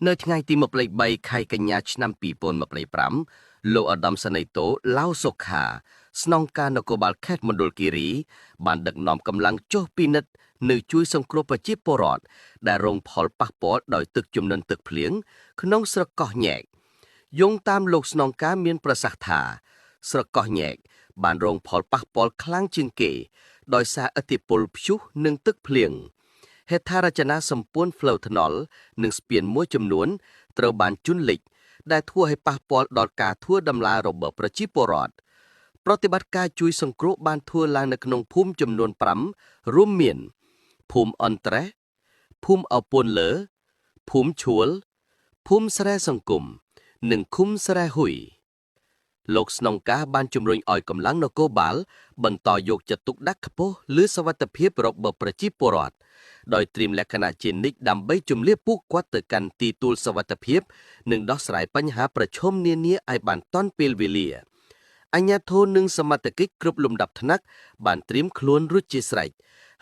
នៅថ្ងៃទី23ខែកញ្ញាឆ្នាំ2025លោកឧត្តមសេនីយ៍តូឡៅសុខាស្នងការនគរបាលខេត្តមណ្ឌលគិរីបានដឹកនាំកម្លាំងចុះពិនិត្យនៅជួយសង្គ្រោះប្រជាពលរដ្ឋដែលរងផលប៉ះពាល់ដោយទឹកជំនន់ទឹកភ្លៀងក្នុងស្រុកកោះញែកយោងតាមលោកស្នងការមានប្រសាសន៍ថាស្រុកកោះញែកបានរងផលប៉ះពាល់ខ្លាំងជាងគេដោយសារឥទ្ធិពលព្យុះនិងទឹកភ្លៀងហេដ្ឋារចនាសម្ព័ន្ធផ្លូវថ្នល់និងស្ពានមួយចំនួនត្រូវបានជន់លិចដែលធ្វើឲ្យប៉ះពាល់ដល់ការធ្វើដំណើររបស់ប្រជាពលរដ្ឋប្រតិបត្តិការជួយសង្គ្រោះបានធ្វើឡើងនៅក្នុងភូមិចំនួន5រួមមានភូមិអន្ត្រេះភូមិអពូនលើភូមិឈួលភូមិស្រែសង្គមនិងឃុំស្រែហ៊ុយលោកស្នងការបានជំរុញឲ្យកម្លាំងនគរបាលបន្តយកចិត្តទុកដាក់ខ្ពស់លើសុវត្ថិភាពរបស់ប្រជាពលរដ្ឋដោយត្រៀមលក្ខណៈជានិច្ចដើម្បីជម្លៀសពួកគាត់ទៅកាន់ទីទួលសុវត្ថិភាពនិងដោះស្រាយបញ្ហាប្រឈមនានាឲ្យបានទាន់ពេលវេលាអាជ្ញាធរនិងសមត្ថកិច្ចគ្រប់លំដាប់ថ្នាក់បានត្រៀមខ្លួនរួចជាស្រេច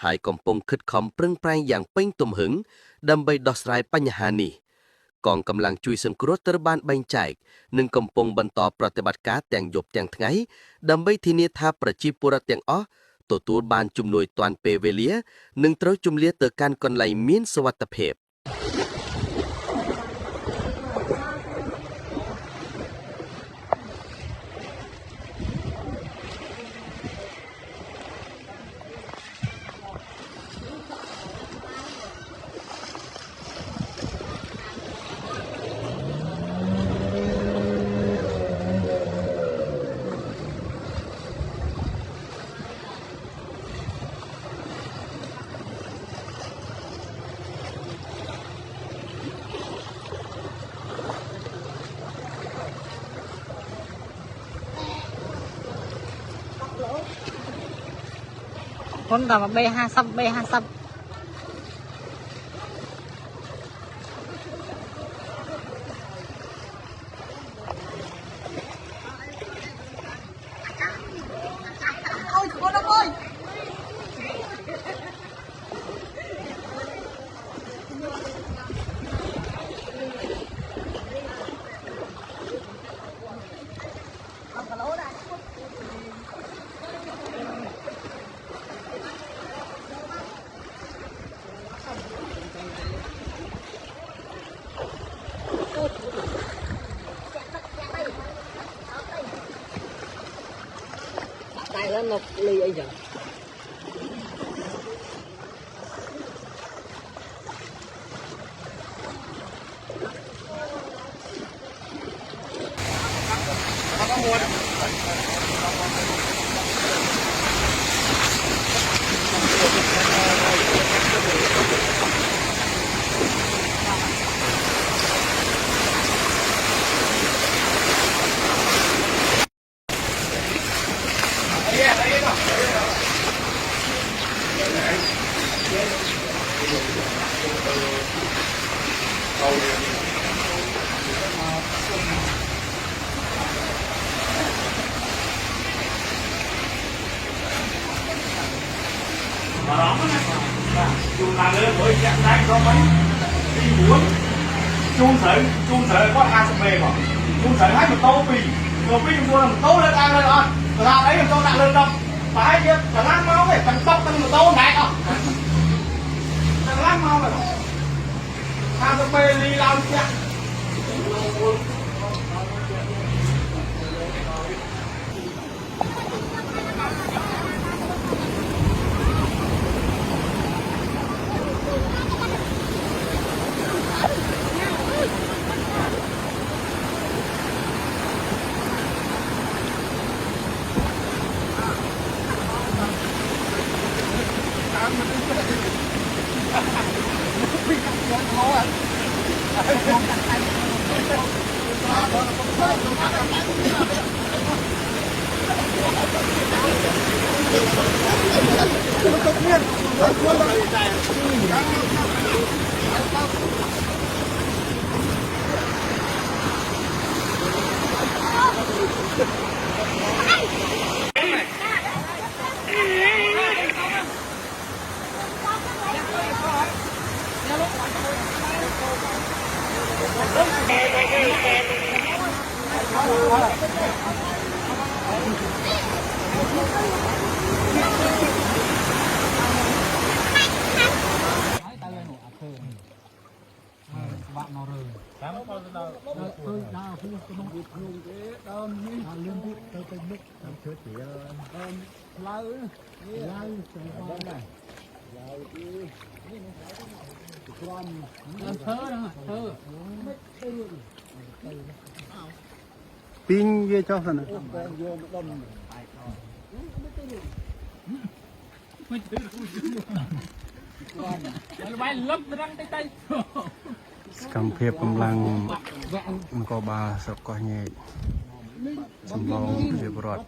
ហើយកំពុងខិតខំប្រឹងប្រែងយ៉ាងពេញទំហឹងដើម្បីដោះស្រាយបញ្ហានេះកងកម្លាំងជួយសង្គ្រោះត្រូវបានបែងចែកនិងកំពុងបន្តប្រតិបត្តិការទាំងយប់ទាំងថ្ងៃដើម្បីធានាថាប្រជាពលរដ្ឋទាំងអស់ទទួលបានជំនួយទាន់ពេលវេលានិងត្រូវជម្លៀសទៅកាន់កន្លែងមានសុវត្ថិភាពคนต่อมาB50 tại nó nộp ly ấy chẳng chuồng là lên với chạm đánh có mấy đi muốn chuông sợi có hai sập bề mà chuông sợi hai một tô pì mua là một tô lên ăn lên rồi ra đấy một tô nặng lên đâu phải chứ cả lát máu này cần bóc tăng một tô này không cả lát máu này hai sập bề đi lao chạm pin về cho phần này cầm phépกำลังมันก็บาสกก็เนี่ยสำรองเรียบร้อย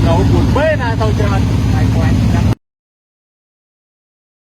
เราบุญเบ้นะเราจะไปแขวน